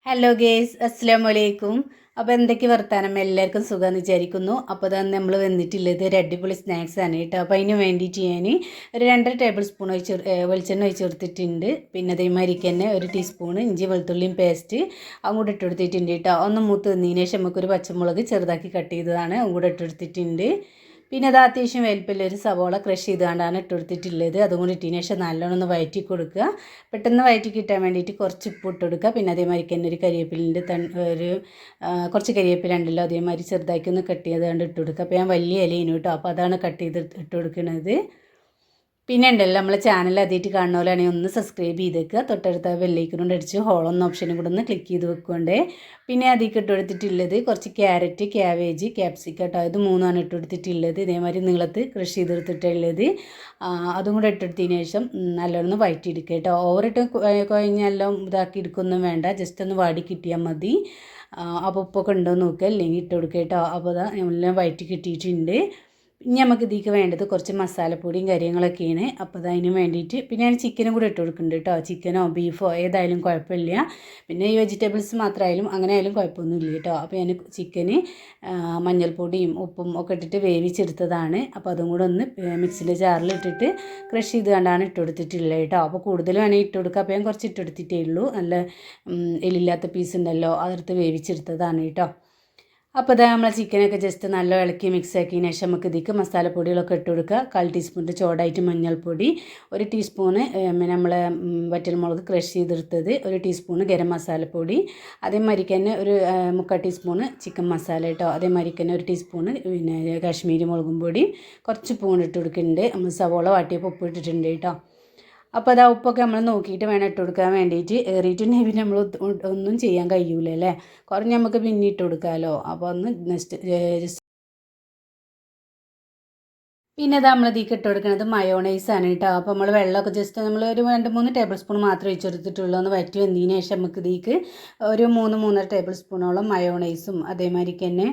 Hello guys അസ്സലാമു അലൈക്കും. അപ്പോൾ എന്തൊക്കെ വർത്താനം, എല്ലാവർക്കും സുഖമെന്ന് വിചാരിക്കുന്നു. അപ്പോൾ അതാണ് നമ്മൾ വന്നിട്ടുള്ളത് ഒരു അടിപൊളി സ്നാക്സ് ആണ് കേട്ടോ. അപ്പോൾ അതിന് വേണ്ടിയിട്ട് ഞാൻ ഒരു 2 ടേബിൾ സ്പൂൺ വെളിച്ചെണ്ണ ഒഴിച്ച് കൊടുത്തിട്ടുണ്ട്. പിന്നെ അതേമാതിരിക്ക് തന്നെ ഒരു ടീസ്പൂൺ ഇഞ്ചി വെളുത്തുള്ളിയും പേസ്റ്റ് അതും കൂടെ ഇട്ട് കൊടുത്തിട്ടുണ്ട് കേട്ടോ. ഒന്ന് മൂത്ത് വന്നതിന് ശേഷം നമുക്കൊരു പച്ചമുളക് ചെറുതാക്കി കട്ട് ചെയ്തതാണ് അതും കൂടെ ഇട്ട് കൊടുത്തിട്ടുണ്ട്. പിന്നെ അത് അത്യാവശ്യം വലിപ്പമുള്ള ഒരു സവോള ക്രഷ് ചെയ്തുകൊണ്ടാണ് ഇട്ട് കൊടുത്തിട്ടുള്ളത്. അതും കൂടി ഇട്ടതിന് ശേഷം നല്ലോണം ഒന്ന് വഴറ്റി കൊടുക്കുക. പെട്ടെന്ന് വഴറ്റി കിട്ടാൻ വേണ്ടിയിട്ട് കുറച്ച് ഉപ്പ് ഇട്ട് കൊടുക്കുക. പിന്നെ അതേമാതിരി തന്നെ ഒരു കരിവേപ്പിലിൻ്റെ കുറച്ച് കരിവേപ്പില ഉണ്ടല്ലോ, അതേമാതിരി ചെറുതാക്കി ഒന്ന് കട്ട് ചെയ്ത് കണ്ട് ഇട്ട് കൊടുക്കുക. അപ്പോൾ ഞാൻ വലിയ ഇലയിനു കേട്ടോ, അപ്പോൾ അതാണ് കട്ട് ചെയ്ത് ഇട്ട് കൊടുക്കുന്നത്. പിന്നെ ഉണ്ടല്ലോ നമ്മളെ ചാനൽ ആദ്യമായിട്ട് കാണുന്ന പോലെയാണെങ്കിൽ ഒന്ന് സബ്സ്ക്രൈബ് ചെയ്തേക്കുക. തൊട്ടടുത്ത ബെല്ലൈക്കണോണ്ട് അടിച്ച് ഹോളെന്ന ഓപ്ഷനും കൂടെ ഒന്ന് ക്ലിക്ക് ചെയ്ത് വെക്കുകൊണ്ടേ. പിന്നെ അതിലേക്ക് ഇട്ട് കൊടുത്തിട്ടുള്ളത് കുറച്ച് ക്യാരറ്റ്, ക്യാബേജ്, ക്യാപ്സിക്കം കേട്ടോ, ഇത് മൂന്നാണ് ഇട്ട് കൊടുത്തിട്ടുള്ളത്. ഇതേമാതിരി നീളത്ത് കൃഷി ചെയ്തെടുത്തിട്ടുള്ളത്. അതും കൂടെ ഇട്ടെടുത്തതിന് ശേഷം നല്ലോണം വഴറ്റിയെടുക്കുക കേട്ടോ. ഓവറിട്ട് കുഴഞ്ഞെല്ലാം ഇതാക്കി എടുക്കൊന്നും വേണ്ട, ജസ്റ്റ് ഒന്ന് വാടി കിട്ടിയാൽ മതി. അപ്പോൾ ഉപ്പൊക്കെ ഉണ്ടോ എന്ന് നോക്കുക, അല്ലെങ്കിൽ ഇട്ട് കൊടുക്കുക കേട്ടോ. അപ്പോൾ അതാ എല്ലാം വഴറ്റി കിട്ടിയിട്ടുണ്ട്. ഇനി നമുക്ക് ഇതിലേക്ക് വേണ്ടത് കുറച്ച് മസാലപ്പൊടിയും കാര്യങ്ങളൊക്കെയാണ്. അപ്പോൾ അതിന് വേണ്ടിയിട്ട് പിന്നെ ഞാൻ ചിക്കനും കൂടെ ഇട്ട് കൊടുക്കുന്നുണ്ട് കേട്ടോ. ചിക്കനോ ബീഫോ ഏതായാലും കുഴപ്പമില്ല. പിന്നെ ഈ വെജിറ്റബിൾസ് മാത്രമായാലും അങ്ങനെ ആയാലും കുഴപ്പമൊന്നുമില്ല കേട്ടോ. അപ്പോൾ ഞാൻ ചിക്കന് മഞ്ഞൾപ്പൊടിയും ഉപ്പും ഒക്കെ ഇട്ടിട്ട് വേവിച്ചെടുത്തതാണ്. അപ്പോൾ അതും കൂടെ ഒന്ന് മിക്സിൻ്റെ ജാറിലിട്ടിട്ട് ക്രഷ് ചെയ്ത് കണ്ടാണ് ഇട്ട് കൊടുത്തിട്ടുള്ളത് കേട്ടോ. അപ്പോൾ കൂടുതൽ വേണമെങ്കിൽ ഇട്ട് കൊടുക്കുക. അപ്പോൾ ഞാൻ കുറച്ച് ഇട്ട് കൊടുത്തിട്ടേ ഉള്ളൂ. നല്ല എല്ലില്ലാത്ത പീസ് ഉണ്ടല്ലോ, അതെടുത്ത് വേവിച്ചെടുത്തതാണ് കേട്ടോ. അപ്പോൾ ഇതാ നമ്മളെ ചിക്കനൊക്കെ ജസ്റ്റ് നല്ല ഇളക്കി മിക്സ് ആക്കിയതിന് ശേഷം നമുക്ക് ഇതിലേക്ക് മസാലപ്പൊടികളൊക്കെ ഇട്ട് കൊടുക്കുക. 1/4 ടീസ്പൂണിൻ്റെ ചോടായിട്ട് മഞ്ഞൾപ്പൊടി, 1 ടീസ്പൂണ് നമ്മളെ വറ്റൽമുളക് ക്രഷ് ചെയ്തെടുത്തത്, 1 ടീസ്പൂണ് ഗരം മസാലപ്പൊടി, അതേമാതിരിക്ക് തന്നെ ഒരു 3/4 ടീസ്പൂണ് ചിക്കൻ മസാല കേട്ടോ. അതേമാതിരിക്ക് തന്നെ 1 ടീസ്പൂണ് പിന്നെ കാശ്മീരി മുളകും പൊടി, കുറച്ച് പൂണ് ഇട്ട് കൊടുക്കുന്നുണ്ട്. നമ്മൾ സവോള വാട്ടിയപ്പോൾ ഉപ്പ് ഇട്ടിട്ടുണ്ട് കേട്ടോ. അപ്പോൾ അത് ഉപ്പൊക്കെ നമ്മൾ നോക്കിയിട്ട് വേണം ഇട്ട് കൊടുക്കാൻ വേണ്ടിയിട്ട്. ഏറിയിട്ടുണ്ടെങ്കിൽ പിന്നെ നമ്മൾ ഒന്നും ചെയ്യാൻ കഴിയൂല അല്ലേ, കുറഞ്ഞ് നമുക്ക് പിന്നെ ഇട്ട് കൊടുക്കാമല്ലോ. അപ്പോൾ ഒന്ന് ജസ്റ്റ് പിന്നെ അത് നമ്മൾ ഇതിലേക്ക് ഇട്ട് കൊടുക്കുന്നത് മയോണൈസാണ് കേട്ടോ. അപ്പോൾ നമ്മൾ വെള്ളമൊക്കെ ജസ്റ്റ് നമ്മൾ ഒരു 2-3 ടേബിൾ സ്പൂൺ മാത്രമേ ഒഴിച്ചെടുത്തിട്ടുള്ളൂ. ഒന്ന് വറ്റി വന്നതിന് ശേഷം നമുക്ക് ഇതിലേക്ക് ഒരു 3-3.5 ടേബിൾ സ്പൂണോളം മയോണൈസും അതേമാതിരിക്ക് തന്നെ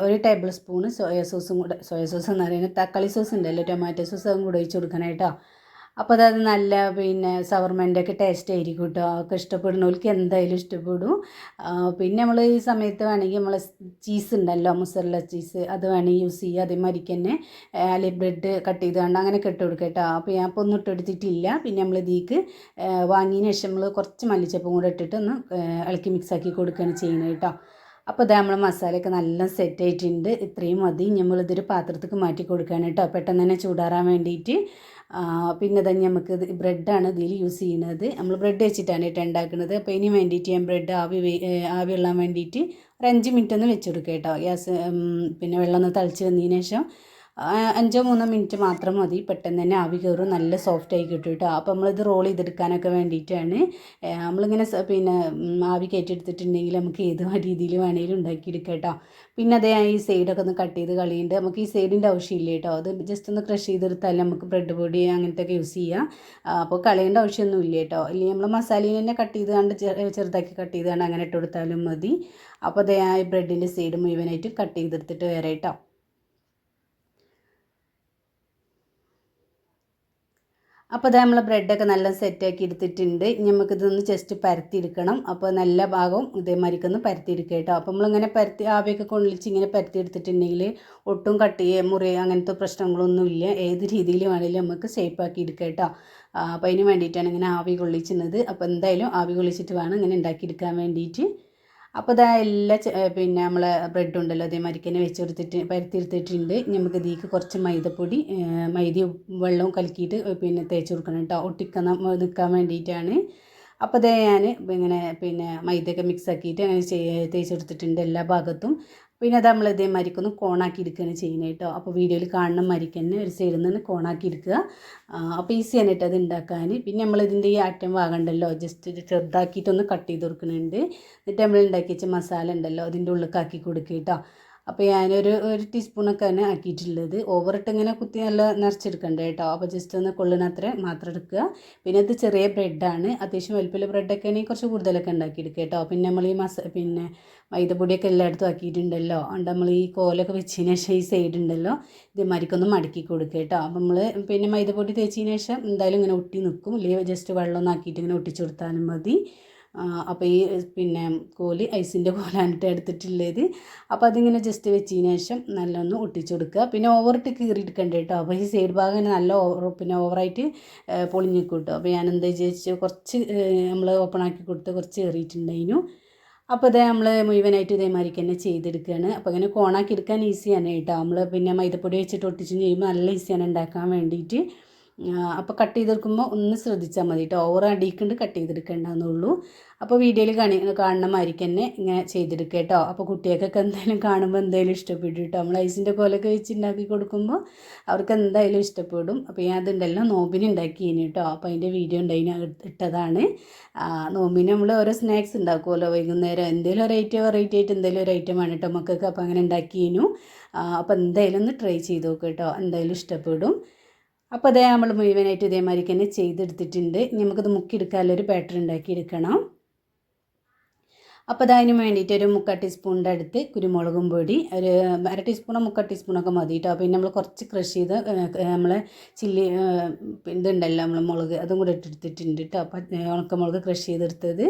1 ടേബിൾ സ്പൂണ് സോയാ സോസും കൂടെ, സോയാ സോസ് എന്ന് പറയുന്നത് തക്കാളി സോസ് ഉണ്ടല്ലോ, ടൊമാറ്റോ സോസ് അതും കൂടെ ഒഴിച്ച് കൊടുക്കണം കേട്ടോ. അപ്പോൾ അത് നല്ല പിന്നെ സവർമൻ്റെയൊക്കെ ടേസ്റ്റ് ആയിരിക്കും കേട്ടോ. ഒക്കെ ഇഷ്ടപ്പെടുന്നവർക്ക് എന്തായാലും ഇഷ്ടപ്പെടും. പിന്നെ നമ്മൾ ഈ സമയത്ത് വേണമെങ്കിൽ നമ്മൾ ചീസ് ഉണ്ടല്ലോ, മുസറല്ല ചീസ്, അത് വേണമെങ്കിൽ യൂസ് ചെയ്യുക. അതേമാതിരിക്ക് തന്നെ അല്ലെങ്കിൽ ബ്രെഡ് കട്ട് ചെയ്ത് കൊണ്ട് അങ്ങനെയൊക്കെ ഇട്ട് കൊടുക്കുക കേട്ടോ. അപ്പോൾ ഞാൻ ഇപ്പോൾ ഒന്നും ഇട്ടെടുത്തിട്ടില്ല. പിന്നെ നമ്മൾ ഇതിലേക്ക് വാങ്ങിയതിന് ശേഷം നമ്മൾ കുറച്ച് മല്ലിച്ചപ്പും കൂടെ ഇട്ടിട്ട് ഒന്ന് ഇളക്കി മിക്സാക്കി കൊടുക്കുകയാണ് ചെയ്യുന്നത് കേട്ടോ. അപ്പോൾ ഇതാ നമ്മൾ മസാലയൊക്കെ നല്ല സെറ്റ് ആയിട്ടുണ്ട്. ഇത്രയും മതി. നമ്മളിതൊരു പാത്രത്തേക്ക് മാറ്റി കൊടുക്കുകയാണ് കേട്ടോ, പെട്ടെന്ന് തന്നെ ചൂടാറാൻ വേണ്ടിയിട്ട്. പിന്നെ തന്നെ നമുക്ക് ബ്രെഡാണ് ഇതിൽ യൂസ് ചെയ്യുന്നത്. നമ്മൾ ബ്രെഡ് വെച്ചിട്ടാണ് കേട്ടോ ഉണ്ടാക്കുന്നത്. അപ്പോൾ ഇതിന് വേണ്ടിയിട്ട് ഞാൻ ബ്രെഡ് ആവി ഉള്ളാൻ വേണ്ടിയിട്ട് ഒരു 5 മിനിറ്റ് ഒന്ന് വെച്ച് കൊടുക്കുക കേട്ടോ. ഗ്യാസ് പിന്നെ വെള്ളം ഒന്ന് തിളച്ച് വന്നതിന് ശേഷം 5-3 മിനിറ്റ് മാത്രം മതി. പെട്ടെന്ന് തന്നെ ആവി കയറും, നല്ല സോഫ്റ്റ് ആയി കിട്ടും കേട്ടോ. അപ്പോൾ നമ്മളിത് റോൾ ചെയ്തെടുക്കാനൊക്കെ വേണ്ടിയിട്ടാണ്. നമ്മളിങ്ങനെ പിന്നെ ആവി കയറ്റിയെടുത്തിട്ടുണ്ടെങ്കിൽ നമുക്ക് ഏത് രീതിയിൽ വേണമെങ്കിലും ഉണ്ടാക്കിയെടുക്കാം കേട്ടോ. പിന്നെ അതേ ഈ സൈഡൊക്കെ ഒന്ന് കട്ട് ചെയ്ത് കളയുന്നുണ്ട്. നമുക്ക് ഈ സൈഡിൻ്റെ ആവശ്യമില്ല കേട്ടോ. അത് ജസ്റ്റ് ഒന്ന് ക്രഷ് ചെയ്തെടുത്താൽ നമുക്ക് ബ്രെഡ് പൊടി അങ്ങനത്തെ ഒക്കെ യൂസ് ചെയ്യാം. അപ്പോൾ കളയേണ്ട ആവശ്യമൊന്നും ഇല്ല കേട്ടോ. ഇല്ലെങ്കിൽ നമ്മൾ മസാലയിൽ തന്നെ കട്ട് ചെയ്ത് കണ്ട് ചെറുതാക്കി കട്ട് ചെയ്ത് കണ്ട് അങ്ങനെ ഇട്ട് കൊടുത്താലും മതി. അപ്പോൾ അതേ ഈ ബ്രെഡിൻ്റെ സൈഡ് മുഴുവനായിട്ട് കട്ട് ചെയ്തെടുത്തിട്ട് വരാം കേട്ടോ. അപ്പോൾ അത് നമ്മൾ ബ്രെഡൊക്കെ നല്ല സെറ്റാക്കി എടുത്തിട്ടുണ്ട്. നമുക്കിതൊന്ന് ജസ്റ്റ് പരത്തിയെടുക്കണം. അപ്പോൾ നല്ല ഭാഗവും ഇതേമാതിരിക്കൊന്ന് പരത്തിയെടുക്കുക കേട്ടോ. അപ്പോൾ നമ്മളിങ്ങനെ ആവിയൊക്കെ കൊള്ളിച്ച് ഇങ്ങനെ പരത്തി എടുത്തിട്ടുണ്ടെങ്കിൽ ഒട്ടും മുറി അങ്ങനത്തെ പ്രശ്നങ്ങളൊന്നുമില്ല. ഏത് രീതിയിൽ വേണമെങ്കിലും നമുക്ക് ഷേപ്പാക്കി എടുക്കുക കേട്ടോ. അപ്പോൾ അതിന് വേണ്ടിയിട്ടാണ് ഇങ്ങനെ ആവി കൊള്ളിക്കുന്നത്. അപ്പോൾ എന്തായാലും ആവി കൊള്ളിച്ചിട്ട് വേണം ഇങ്ങനെ ഉണ്ടാക്കിയെടുക്കാൻ വേണ്ടിയിട്ട്. അപ്പോൾ ഇതാ എല്ലാ പിന്നെ നമ്മളെ ബ്രെഡ് ഉണ്ടല്ലോ അതേമാതിരിക്ക് തന്നെ പരത്തിയെടുത്തിട്ടുണ്ട്. നമുക്ക് ഇതിലേക്ക് കുറച്ച് മൈദപ്പൊടി മൈദയും വെള്ളവും കലക്കിയിട്ട് പിന്നെ തേച്ച് കൊടുക്കണം കേട്ടോ, നിൽക്കാൻ വേണ്ടിയിട്ടാണ്. അപ്പോൾ അതേ ഞാൻ ഇങ്ങനെ പിന്നെ മൈദയൊക്കെ മിക്സ് ആക്കിയിട്ട് അങ്ങനെ തേച്ച് കൊടുത്തിട്ടുണ്ട് എല്ലാ ഭാഗത്തും. പിന്നെ അത് നമ്മൾ ഇതേമാതിരിക്കൊന്ന് കോണാക്കി എടുക്കുകയാണ് ചെയ്യുന്നത് കേട്ടോ. അപ്പോൾ വീഡിയോയിൽ കാണുന്ന മാതിരിക്ക് തന്നെ ഒരു സൈഡിൽ നിന്ന് കോണാക്കി എടുക്കുക. അപ്പോൾ ഈസിയാണ് കേട്ടോ അത് ഉണ്ടാക്കാൻ. പിന്നെ നമ്മളിതിൻ്റെ ഈ അറ്റം ഭാഗമുണ്ടല്ലോ ജസ്റ്റ് ചെറുതാക്കിയിട്ടൊന്ന് കട്ട് ചെയ്ത് കൊടുക്കുന്നുണ്ട്. എന്നിട്ട് നമ്മൾ ഉണ്ടാക്കി വെച്ച മസാല ഉണ്ടല്ലോ അതിൻ്റെ ഉള്ളിലേക്കാക്കി കൊടുക്കുക കേട്ടോ. അപ്പോൾ ഞാനൊരു ടീസ്പൂണൊക്കെ തന്നെ ആക്കിയിട്ടുള്ളത്. ഓവറിട്ട് ഇങ്ങനെ കുത്തി നല്ല നിറച്ചെടുക്കണ്ട കേട്ടോ. അപ്പോൾ ജസ്റ്റ് ഒന്ന് കൊള്ളുന്നത്ര മാത്രം എടുക്കുക. പിന്നെ ഇത് ചെറിയ ബ്രെഡാണ്, അത്യാവശ്യം വലിപ്പമുള്ള ബ്രെഡൊക്കെ ആണെങ്കിൽ കുറച്ച് കൂടുതലൊക്കെ ഉണ്ടാക്കിയെടുക്കുക കേട്ടോ. പിന്നെ നമ്മൾ ഈ പിന്നെ മൈദപ്പൊടിയൊക്കെ എല്ലായിടത്തും ആക്കിയിട്ടുണ്ടല്ലോ, അതുകൊണ്ട് നമ്മൾ ഈ കോലൊക്കെ വെച്ചതിന് ശേഷം ഈ സൈഡ് ഉണ്ടല്ലോ ഇതേമാതിരിക്കൊന്ന് മടക്കി കൊടുക്കുക കേട്ടോ. അപ്പോൾ നമ്മൾ പിന്നെ മൈദപ്പൊടി തേച്ചതിന് ശേഷം എന്തായാലും ഇങ്ങനെ ഒട്ടി നിൽക്കും. ഇല്ലെങ്കിൽ ജസ്റ്റ് വെള്ളമൊന്നും ആക്കിയിട്ട് ഇങ്ങനെ ഒട്ടിച്ചു കൊടുത്താലും മതി. അപ്പോൾ ഈ പിന്നെ കോല് ഐസിൻ്റെ കോലാണിട്ട് എടുത്തിട്ടുള്ളത്. അപ്പോൾ അതിങ്ങനെ ജസ്റ്റ് വെച്ചതിന് ശേഷം നല്ലൊന്ന് ഒട്ടിച്ചു കൊടുക്കുക. പിന്നെ ഓവറിട്ട് കീറിയെടുക്കണ്ട കേട്ടോ. അപ്പോൾ ഈ സൈഡ് ഭാഗം നല്ല പിന്നെ ഓവറായിട്ട് പൊളിഞ്ഞ് കിട്ടും. അപ്പോൾ ഞാൻ എന്താ വിചാരിച്ചു കുറച്ച് നമ്മൾ ഓപ്പൺ ആക്കി കൊടുത്ത് കുറച്ച് കയറിയിട്ടുണ്ടായിരുന്നു. അപ്പോൾ ഇതേ നമ്മൾ മുഴുവനായിട്ട് ഇതേമാതിരിക്ക് തന്നെ ചെയ്തെടുക്കുകയാണ്. അപ്പോൾ ഇങ്ങനെ കോണാക്കി എടുക്കാൻ ഈസിയാണ് കേട്ടോ. നമ്മൾ പിന്നെ മൈദപ്പൊടി വെച്ചിട്ട് ഒട്ടിച്ചും ചെയ്യുമ്പോൾ നല്ല ഈസിയാണ് ഉണ്ടാക്കാൻ വേണ്ടിയിട്ട്. അപ്പോൾ കട്ട് ചെയ്തെടുക്കുമ്പോൾ ഒന്ന് ശ്രദ്ധിച്ചാൽ മതി കേട്ടോ. ഓവർ അടിയിക്കൊണ്ട് കട്ട് ചെയ്തെടുക്കേണ്ടെന്നുള്ളൂ. അപ്പോൾ വീഡിയോയിൽ കാണുന്ന മാതിരിക്ക് തന്നെ ഇങ്ങനെ ചെയ്തെടുക്കുക കേട്ടോ. അപ്പോൾ കുട്ടികൾക്കൊക്കെ എന്തായാലും കാണുമ്പോൾ എന്തായാലും ഇഷ്ടപ്പെടും കേട്ടോ. നമ്മൾ ഐസിൻ്റെ കോലൊക്കെ വെച്ച് ഉണ്ടാക്കി കൊടുക്കുമ്പോൾ അവർക്ക് എന്തായാലും ഇഷ്ടപ്പെടും. അപ്പോൾ ഞാൻ അതുണ്ടല്ലോ നോമ്പിന് ഉണ്ടാക്കിയിന് കേട്ടോ. അപ്പോൾ അതിൻ്റെ വീഡിയോ ഉണ്ടായിന് ഇട്ടതാണ്. നോമ്പിന് നമ്മൾ ഓരോ സ്നാക്സ് ഉണ്ടാക്കുമല്ലോ വൈകുന്നേരം, എന്തെങ്കിലും ഒരു വെറൈറ്റി ആയിട്ട് എന്തെങ്കിലും ഒരു ഐറ്റം ആണ് കേട്ടോ മക്കൾക്ക്. അപ്പോൾ അങ്ങനെ ഉണ്ടാക്കിയിനു. അപ്പോൾ എന്തായാലും ഒന്ന് ട്രൈ ചെയ്ത് നോക്കുക കേട്ടോ, എന്തായാലും ഇഷ്ടപ്പെടും. അപ്പോൾ അതേ നമ്മൾ മുഴുവനായിട്ട് ഇതേമാതിരി തന്നെ ചെയ്തെടുത്തിട്ടുണ്ട്. നമുക്കത് മുക്കിയെടുക്കാനുള്ളൊരു ബാറ്റർ ഉണ്ടാക്കിയെടുക്കണം. അപ്പോൾ അതിന് വേണ്ടിയിട്ട് ഒരു 3/4 ടീസ്പൂണിൻ്റെ അടുത്ത് കുരുമുളകും പൊടി, ഒരു 1/2 ടീസ്പൂണോ 3/4 ടീസ്പൂണൊക്കെ മതി കേട്ടോ. പിന്നെ നമ്മൾ കുറച്ച് ക്രഷ് ചെയ്ത് നമ്മൾ ചില്ലി ഇതുണ്ടല്ലോ നമ്മൾ മുളക് അതും കൂടെ ഇട്ടെടുത്തിട്ടുണ്ട് കേട്ടോ. അപ്പോൾ ഉണക്കമുളക് ക്രഷ് ചെയ്തെടുത്തത്.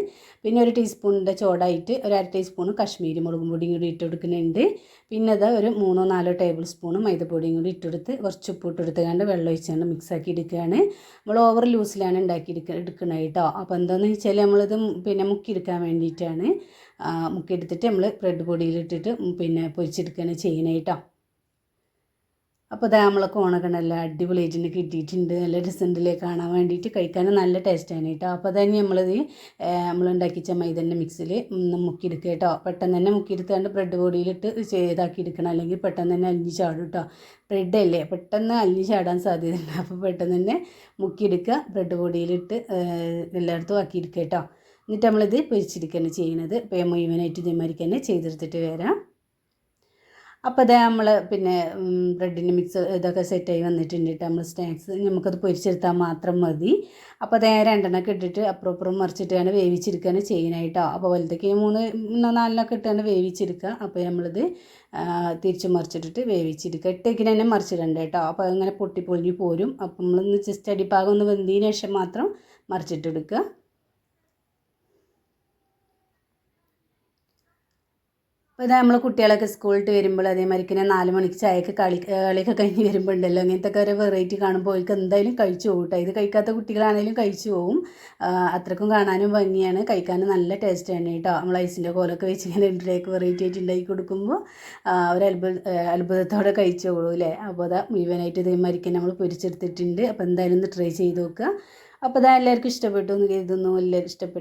പിന്നെ ഒരു ടീസ്പൂണിൻ്റെ ചോടായിട്ട് ഒരു 1/2 ടീസ്പൂൺ കശ്മീരി മുളകും പൊടിയും കൂടി ഇട്ട് കൊടുക്കുന്നുണ്ട്. പിന്നെ അത് ഒരു 3-4 ടേബിൾ സ്പൂൺ മൈദപ്പൊടിയും കൂടി ഇട്ടെടുത്ത് കുറച്ച് ഉപ്പ് ഇട്ടെടുത്തുകൊണ്ട് വെള്ളം ഒഴിച്ചാണ്ട് മിക്സാക്കി എടുക്കുകയാണ്. നമ്മൾ ഓവർ ലൂസിലാണ് എടുക്കുന്നത് കേട്ടോ. അപ്പോൾ എന്താണെന്ന് വെച്ചാൽ നമ്മളിത് പിന്നെ മുക്കിയെടുക്കാൻ വേണ്ടിയിട്ടാണ്. മുക്കിയെടുത്തിട്ട് നമ്മൾ ബ്രെഡ് പൊടിയിലിട്ടിട്ട് പിന്നെ പൊരിച്ചെടുക്കുകയാണ് ചെയ്യുന്നത് കേട്ടോ. അപ്പോൾ ഇതാ നമ്മളെ കോണൊക്കെ നല്ല അടിപൊളിയായിട്ട് കിട്ടിയിട്ടുണ്ട്. നല്ല രസമുണ്ടല്ലേ കാണാൻ വേണ്ടിയിട്ട്, കഴിക്കാനും നല്ല ടേസ്റ്റാണ് കേട്ടോ. അപ്പോൾ തന്നെ നമ്മളുണ്ടാക്കിച്ച മൈദൻ്റെ മിക്സിൽ മുക്കിയെടുക്കുക കേട്ടോ. പെട്ടെന്ന് തന്നെ മുക്കിയെടുത്തുകൊണ്ട് ബ്രെഡ് പൊടിയിലിട്ട് ഇതാക്കിയെടുക്കണം, അല്ലെങ്കിൽ പെട്ടെന്ന് തന്നെ അലിഞ്ഞ് ചാടും കേട്ടോ. ബ്രെഡല്ലേ പെട്ടെന്ന് അലിഞ്ഞ് ചാടാൻ സാധ്യതയുണ്ട്. അപ്പോൾ പെട്ടെന്ന് തന്നെ മുക്കിയെടുക്കുക, ബ്രെഡ് പൊടിയിലിട്ട് എല്ലായിടത്തും ആക്കിയെടുക്കുക കേട്ടോ. എന്നിട്ട് നമ്മളിത് പൊരിച്ചെടുക്കുകയാണ് ചെയ്യുന്നത്. ഇപ്പോൾ മുഴുവനായിട്ട് ഇതേമാതിരിക്ക് തന്നെ ചെയ്തെടുത്തിട്ട് വരാം. അപ്പോൾ അതേ നമ്മൾ പിന്നെ ബ്രെഡിൻ്റെ മിക്സ് ഇതൊക്കെ സെറ്റായി വന്നിട്ടുണ്ട് കേട്ടോ. നമ്മൾ സ്നാക്സ് നമുക്കത് പൊരിച്ചെടുത്താൽ മാത്രം മതി. അപ്പോൾ അതേ 2 ഇട്ടിട്ട് അപ്പുറം മറിച്ചിട്ടാണ് വേവിച്ചെടുക്കുകയാണ് ചെയ്യുന്നത് കേട്ടോ. അപ്പോൾ വലുതൊക്കെ 3-4 ഇട്ടാണ് വേവിച്ചെടുക്കുക. അപ്പോൾ നമ്മളിത് തിരിച്ച് മറിച്ചിട്ടിട്ട് വേവിച്ചെടുക്കുക. ഇട്ടേക്കിന് തന്നെ മറിച്ചിടണ്ട കേട്ടോ. അപ്പോൾ അങ്ങനെ പൊട്ടിപ്പൊളിഞ്ഞ് പോരും. അപ്പോൾ നമ്മളൊന്ന് ജസ്റ്റ് അടിപ്പാകം ഒന്ന് വെന്തതിന് ശേഷം മാത്രം മറിച്ചിട്ടെടുക്കുക. അപ്പോൾ ഇത് നമ്മൾ കുട്ടികളൊക്കെ സ്കൂളിട്ട് വരുമ്പോൾ അതേമാതിരിക്ക് 4 മണിക്ക് ചായയൊക്കെ കളിയൊക്കെ കഴിഞ്ഞ് വരുമ്പോൾ ഉണ്ടല്ലോ അങ്ങനത്തെ ഒരു വെറൈറ്റി കാണുമ്പോൾ അവർക്ക് എന്തായാലും കഴിച്ചു പോകും കേട്ടോ. ഇത് കഴിക്കാത്ത കുട്ടികളാണെങ്കിലും കഴിച്ചു പോകും. അത്രക്കും കാണാനും ഭംഗിയാണ്, കഴിക്കാനും നല്ല ടേസ്റ്റാണ് കേട്ടോ. നമ്മൾ ഐസിൻ്റെ കോലൊക്കെ വെച്ച് ഇങ്ങനെ വെറൈറ്റി ആയിട്ട് ഉണ്ടാക്കി കൊടുക്കുമ്പോൾ ഒരു അത്ഭുതത്തോടെ കഴിച്ചു പോകും അല്ലേ. അപ്പോൾ അതാ മുഴുവനായിട്ട് ഇതേമാതിരിക്ക് നമ്മൾ പൊരിച്ചെടുത്തിട്ടുണ്ട്. അപ്പോൾ എന്തായാലും ഒന്ന് ട്രൈ ചെയ്ത് നോക്കുക. അപ്പോൾ അതാ എല്ലാവർക്കും ഇഷ്ടപ്പെട്ടു എന്ന് കരുതുന്നു. എല്ലാവരും ഇഷ്ടപ്പെട്ടു.